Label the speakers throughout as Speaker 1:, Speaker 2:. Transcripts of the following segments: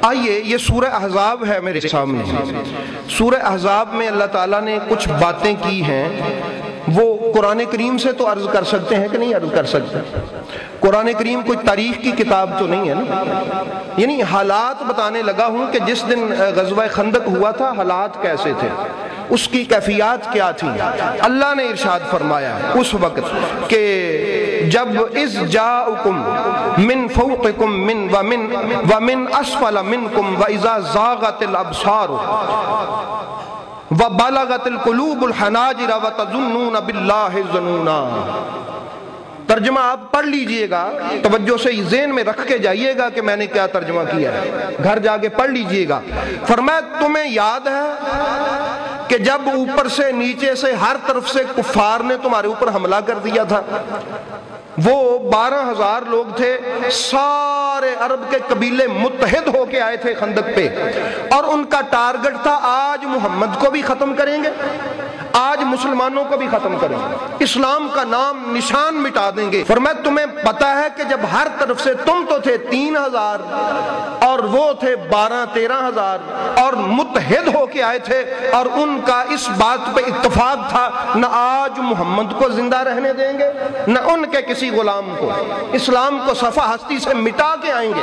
Speaker 1: آئیے یہ سورہ احزاب ہے میرے سامنے. سورہ احزاب میں اللہ تعالیٰ نے کچھ باتیں کی ہیں، وہ قرآن کریم سے تو عرض کر سکتے ہیں کہ نہیں عرض کر سکتے؟ قرآن کریم کوئی تاریخ کی کتاب تو نہیں ہے نا، یعنی حالات بتانے لگا ہوں کہ جس دن غزوہ خندق ہوا تھا حالات کیسے تھے، اس کی کیفیات کیا تھی. اللہ نے ارشاد فرمایا اس وقت کہ جب اذ جاءکم من فوقکم ومن اسفل منکم واذا زاغت الابصار وبلغت القلوب الحناجر وتظنون باللہ الظنونا. ترجمہ آپ پڑھ لیجئے گا، توجہ سے ذہن میں رکھ کے جائیے گا کہ میں نے کیا ترجمہ کیا ہے، گھر جا کے پڑھ لیجئے گا. فرمایا تمہیں یاد ہے کہ جب اوپر سے نیچے سے ہر طرف سے کفار نے تمہارے اوپر حملہ کر دیا تھا، وہ 12,000 لوگ تھے، سارے عرب کے قبیلے متحد ہو کے آئے تھے خندق پہ، اور ان کا ٹارگٹ تھا آج محمد کو بھی ختم کریں گے، آج مسلمانوں کو بھی ختم کریں گے، اسلام کا نام نشان مٹا دیں گے. فرمایا تمہیں پتا ہے کہ جب ہر طرف سے تم تو تھے 3,000 اور وہ تھے 12-13,000 اور متحد ہو کے آئے تھے، اور ان کا اس بات پہ اتفاق تھا نہ آج محمد کو زندہ رہنے دیں گے نہ ان کے کسی غلام کو، اسلام کو صفحہ ہستی سے مٹا کے آئیں گے.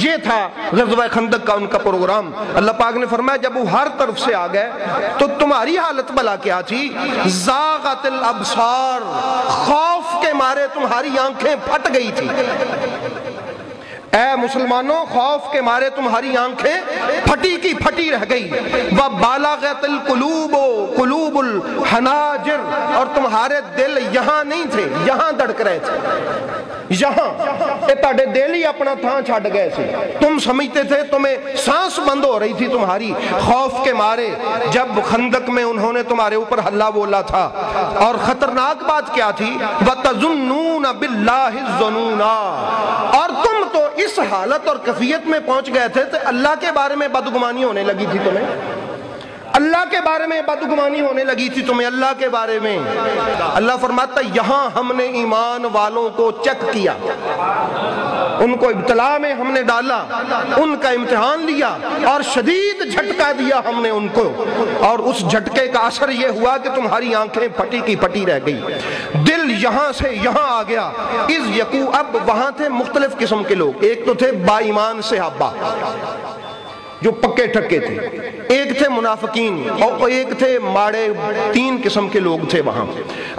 Speaker 1: یہ تھا غزوہ خندق کا ان کا پروگرام. اللہ پاک نے فرمایا جب وہ ہر طرف سے آ گئے تو تمہاری حالت بلا کیا تھی؟ زاغت الابصار، خوف کے مارے تمہاری آنکھیں پھٹ گئی تھی. اے مسلمانوں، خوف کے مارے تمہاری آنکھیں پھٹی کی پھٹی رہ گئی. وَبَلَغَتِ الْقُلُوبُ قُلُوبُ الْحَنَاجِرِ، اور تمہارے دل یہاں نہیں تھے، یہاں دھڑک رہے تھے، یہاں تہاڈے دل ہی اپنا تھان چھڈ گئے تھے. تم سمجھتے تھے تمہیں سانس بند ہو رہی تھی تمہاری خوف کے مارے جب خندق میں انہوں نے تمہارے اوپر حلہ بولا تھا. اور خطرناک بات کیا تھی؟ وَتَظُنُّونَ بِاللَّهِ الظُّنُونَا، اور تم تو اس حالت اور کیفیت میں پہنچ گئے تھے تو اللہ کے بارے میں بدگمانی ہونے لگی تھی تمہیں، اللہ کے بارے میں بدگمانی ہونے لگی تھی تمہیں، اللہ کے بارے میں. اللہ فرماتا یہاں ہم نے ایمان والوں کو چیک کیا، ان کو ابتلا میں ہم نے ڈالا، ان کا امتحان لیا اور شدید جھٹکا دیا ہم نے ان کو، اور اس جھٹکے کا اثر یہ ہوا کہ تمہاری آنکھیں پھٹی کی پھٹی رہ گئی، دل یہاں سے یہاں آ گیا. اذ یقو، اب وہاں تھے مختلف قسم کے لوگ، ایک تو تھے با ایمان صحابہ جو پکے ٹھکے تھے، ایک تھے منافقین، اور ایک تھے ماڑے. 3 قسم کے لوگ تھے وہاں.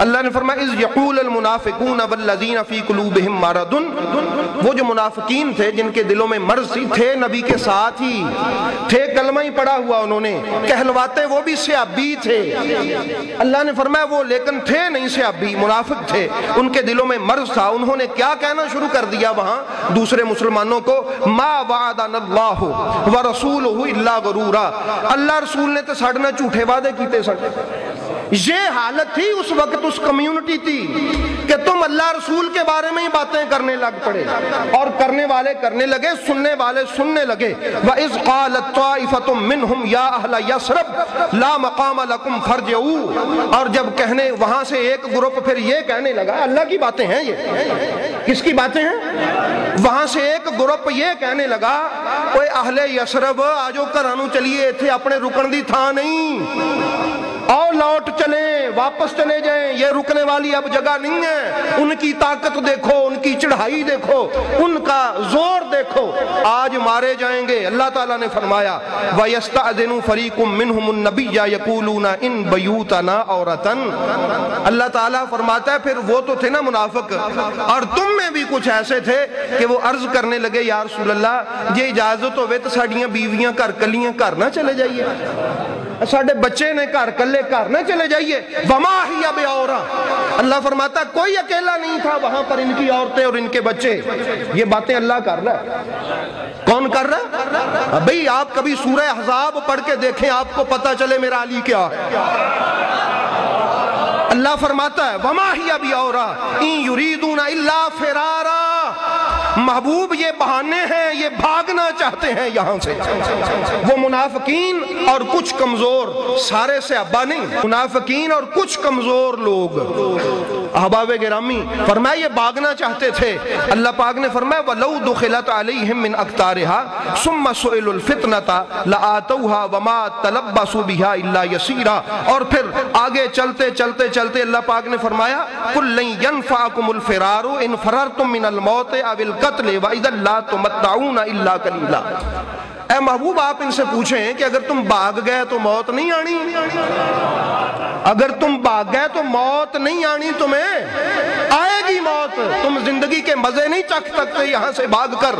Speaker 1: اللہ نے فرمایا اذ یقول المنافقون والذین فی قلوبہم مرض، وہ جو منافقین تھے جن کے دلوں میں مرض تھی، تھے نبی کے ساتھ ہی تھے، کلمہ ہی پڑھا ہوا انہوں نے، کہلواتے وہ بھی صحابی تھے. اللہ نے فرمایا وہ لیکن تھے نہیں صحابی، منافق تھے، ان کے دلوں میں مرض تھا. انہوں نے کیا کہنا شروع کر دیا وہاں دوسرے مسلمانوں کو؟ ما وعدنا اللہ ورسولہ الا غرورا، اللہ رسول نے تو ساڈے نال جھوٹے وعدے کیتے سن. یہ حالت تھی اس وقت اس کمیونٹی تھی کہ تم اللہ رسول کے بارے میں ہی باتیں کرنے لگ پڑے، اور کرنے والے کرنے لگے، سننے والے سننے لگے. وَإِذْ قَالَتْ طَائِفَةٌ مِّنْهُمْ يَا أَهْلَ يَثْرِبَ لَا مَقَامَ لَكُمْ فَارْجِعُوا، اور جب کہنے وہاں سے ایک گروپ پھر یہ کہنے لگا، اللہ کی باتیں ہیں یہ، کس کی باتیں ہیں؟ وہاں سے ایک گروپ یہ کہنے لگا، اوے اہل یثرب آجو گھرانوں چلیے، ایتھے اپنے رکن دی تھان نہیں، اور لوٹ چلیں، واپس چلے جائیں، یہ رکنے والی اب جگہ نہیں ہے. ان کی طاقت دیکھو، ان کی چڑھائی دیکھو، ان کا زور دیکھو، آج مارے جائیں گے. اللہ تعالیٰ نے فرمایا وَيَسْتَأْذِنُ فَرِيقٌ مِّنْهُمُ النَّبِيَّ يَقُولُونَ إِن بَيُوتَنَا عَوْرَةً. اللہ تعالیٰ فرماتا ہے پھر وہ تو تھے نا منافق، اور تم میں بھی کچھ ایسے تھے کہ وہ عرض کرنے لگے یا رسول اللہ یہ اجازت ہوئے تو ساڑیاں بیویاں گھر کلیاں گھر نہ چلے جائیے، ساڑھے بچے نے گھر کلے گھر نہ چلے جائیے. وما ہی بعورا، اللہ فرماتا کوئی اکیلا نہیں تھا وہاں پر، ان کی عورتیں اور ان کے بچے. یہ باتیں اللہ کر رہا ہے. کون کر رہا ہے؟ بھئی آپ کبھی سورہ احزاب پڑھ کے دیکھیں، آپ کو پتا چلے میرا علی کیا ہے. اللہ فرماتا ہے وما ہی بعورا ان یریدون الا فرارا، محبوب یہ بہانے ہیں، یہ بھاگنا چاہتے ہیں یہاں سے۔ وہ منافقین اور کچھ کمزور، سارے سے ابا نہیں، منافقین اور کچھ کمزور لوگ احباب گرامی فرمایا یہ بھاگنا چاہتے تھے۔ اللہ پاک نے فرمایا وَلَوْ دُخِلَتْ عَلَيْهِمْ مِنْ أَقْطَارِهَا ثُمَّ سُئِلُوا الْفِتْنَةَ لَآتَوْهَا وَمَا تَلَبَّسُوا بِهَا إِلَّا يَسِيرًا۔ اور پھر آگے چلتے چلتے چلتے اللہ پاک نے فرمایا قُلْ لَن يَنْفَعَكُمُ الْفِرَارُ إِنْ فَرَرْتُم مِّنَ الْمَوْتِ أَوِ الْقَتْلِ وَإِذًا لَا تُمَتَّعُونَ إِلَّا قَلِيلًا۔ اے محبوب آپ ان سے پوچھیں کہ اگر تم بھاگ گئے تو موت نہیں آنی؟ اگر تم بھاگ گئے تو موت نہیں آنی؟ تمہیں آئے گی موت، تم زندگی کے مزے نہیں چکھ سکتے یہاں سے بھاگ کر۔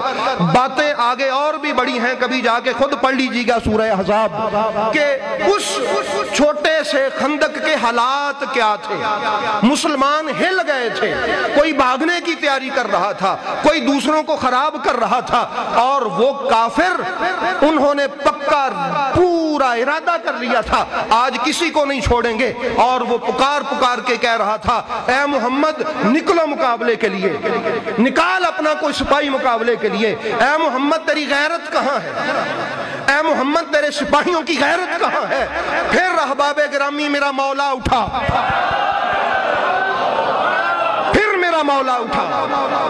Speaker 1: باتیں آگے اور بھی بڑی ہیں، کبھی جا کے خود پڑھ لیجیے گا سورہ احزاب کہ اس چھوٹے سے خندق کے حالات کیا تھے۔ مسلمان ہل گئے تھے، کوئی بھاگنے کی تیاری کر رہا تھا، کوئی دوسروں کو خراب کر رہا تھا، اور وہ کافر انہوں نے پکا پورا ارادہ کر لیا تھا آج کسی کو نہیں چھوڑیں گے، اور وہ پکار پکار کے کہہ رہا تھا اے محمد نکلو مقابلے کے لیے، نکال اپنا کوئی سپاہی مقابلے کے لیے، اے محمد تیری غیرت کہاں ہے، اے محمد تیرے سپاہیوں کی غیرت کہاں ہے؟ پھر احباب گرامی میرا مولا اٹھا، پھر میرا مولا اٹھا،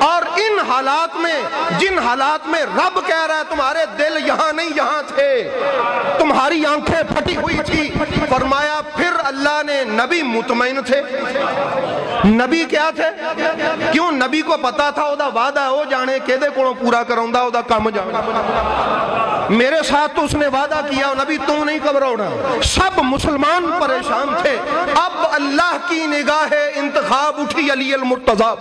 Speaker 1: اور ان حالات میں، جن حالات میں رب کہہ رہا ہے تمہارے دل یہاں نہیں یہاں تھے، تمہاری آنکھیں پھٹی ہوئی تھی، فرمایا پھر اللہ نے نبی مطمئن تھے۔ نبی کیا تھے؟ کیوں؟ نبی کو پتا تھا او دا وعدہ ہو جانے کہ دے کو پورا کراؤں دا او دا کام جانا، میرے ساتھ تو اس نے وعدہ کیا، نبی تو نہیں گھبراؤنا۔ سب مسلمان پریشان تھے۔ اب اللہ کی نگاہ انتخاب اٹھی علی المرتضیٰ،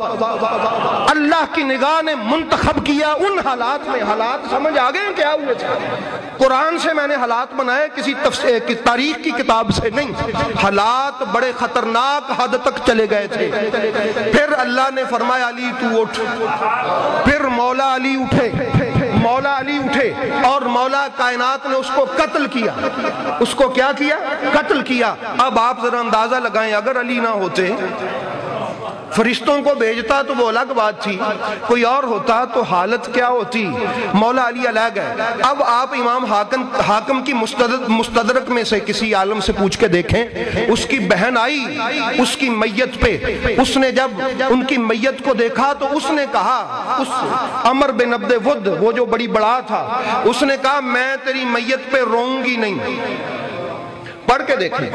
Speaker 1: اللہ کی نگاہ نے منتخب کیا ان حالات میں۔ حالات سمجھ آگئے ہیں کیا ہوئے تھے؟ قرآن سے میں نے حالات بنائے، کسی تاریخ کی کتاب سے نہیں۔ حالات بڑے خطرناک حد تک چلے گئے تھے۔ پھر اللہ نے فرمایا علی تو اٹھ، پھر مولا علی اٹھے، مولا علی اٹھے، اور مولا کائنات نے اس کو قتل کیا۔ اس کو کیا کیا؟ قتل کیا۔ اب آپ ذرا اندازہ لگائیں اگر علی نہ ہوتے، فرشتوں کو بھیجتا تو وہ الگ بات تھی، کوئی اور ہوتا تو حالت کیا ہوتی؟ مولا علی علیہ گئے۔ اب آپ امام حاکم کی مستدرک میں سے کسی عالم سے پوچھ کے دیکھیں، اس کی بہن آئی اس کی میت پہ، اس نے جب ان کی میت کو دیکھا تو اس نے کہا، اس عمر بن عبد ود وہ جو بڑی بڑا تھا، اس نے کہا میں تیری میت پہ روؤں گی نہیں۔ پڑھ کے دیکھیں،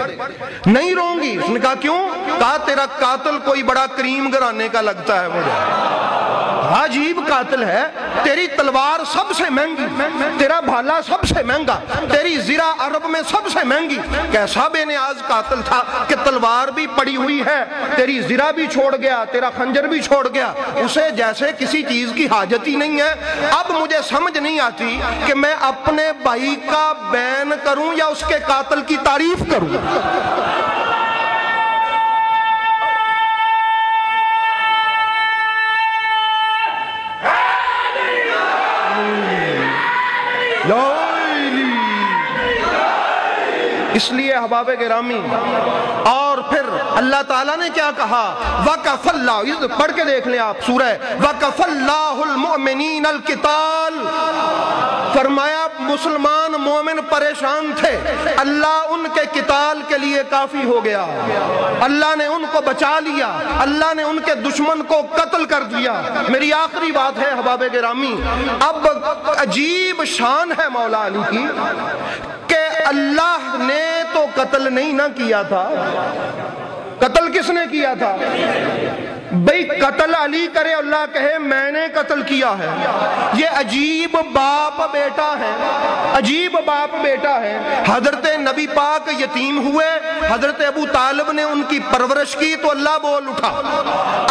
Speaker 1: نہیں روؤں گی۔ اس نے کہا کیوں؟ کہا تیرا قاتل کوئی بڑا کریم گھرانے کا لگتا ہے مجھے، عجیب قاتل ہے، تیری تلوار سب سے مہنگی، تیرا بھالا سب سے مہنگا، تیری زرہ عرب میں سب سے مہنگی۔ کیسا بے نیاز قاتل تھا کہ تلوار بھی پڑی ہوئی ہے، تیری زرہ بھی چھوڑ گیا، تیرا خنجر بھی چھوڑ گیا، اسے جیسے کسی چیز کی حاجت ہی نہیں ہے۔ اب مجھے سمجھ نہیں آتی کہ میں اپنے بھائی کا بین کروں یا اس کے قاتل کی تعریف کروں۔ اس لیے احباب گرامی، اور پھر اللہ تعالیٰ نے کیا کہا؟ وَقَفَ اللَّهُ، پڑھ کے دیکھ لیں آپ سورہ وَقَفَ اللَّهُ الْمُؤْمِنِينَ الْقِتَالِ، فرمایا مسلمان مومن پریشان تھے، اللہ ان کے قتال کے لیے کافی ہو گیا، اللہ نے ان کو بچا لیا، اللہ نے ان کے دشمن کو قتل کر دیا۔ میری آخری بات ہے احباب گرامی، اب عجیب شان ہے مولا علی کی کہ اللہ نے تو قتل نہیں نہ کیا تھا، قتل کس نے کیا تھا؟ بھئی قتل علی کرے، اللہ کہے میں نے قتل کیا ہے۔ یہ عجیب باپ بیٹا ہے، عجیب باپ بیٹا ہے۔ حضرت نبی پاک یتیم ہوئے، حضرت ابو طالب نے ان کی پرورش کی تو اللہ بول اٹھا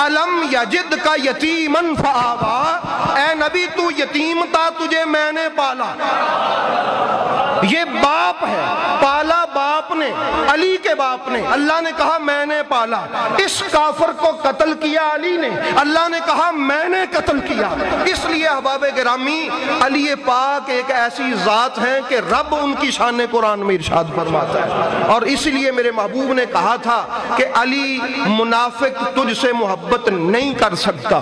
Speaker 1: الم یجد کا یتیمن فآوا، اے نبی تو یتیم تھا، تجھے میں نے پالا۔ یہ باپ ہے، پالا باپ نے، علی کے باپ نے، اللہ نے کہا میں نے پالا۔ اس کافر کو قتل کیا علی نے، اللہ نے کہا میں نے قتل کیا۔ اس لیے احباب گرامی علی پاک ایک ایسی ذات ہیں کہ رب ان کی شان قرآن میں ارشاد فرماتا ہے، اور اس لیے میرے محبوب نے کہا تھا کہ علی منافق تجھ سے محبت نہیں کر سکتا،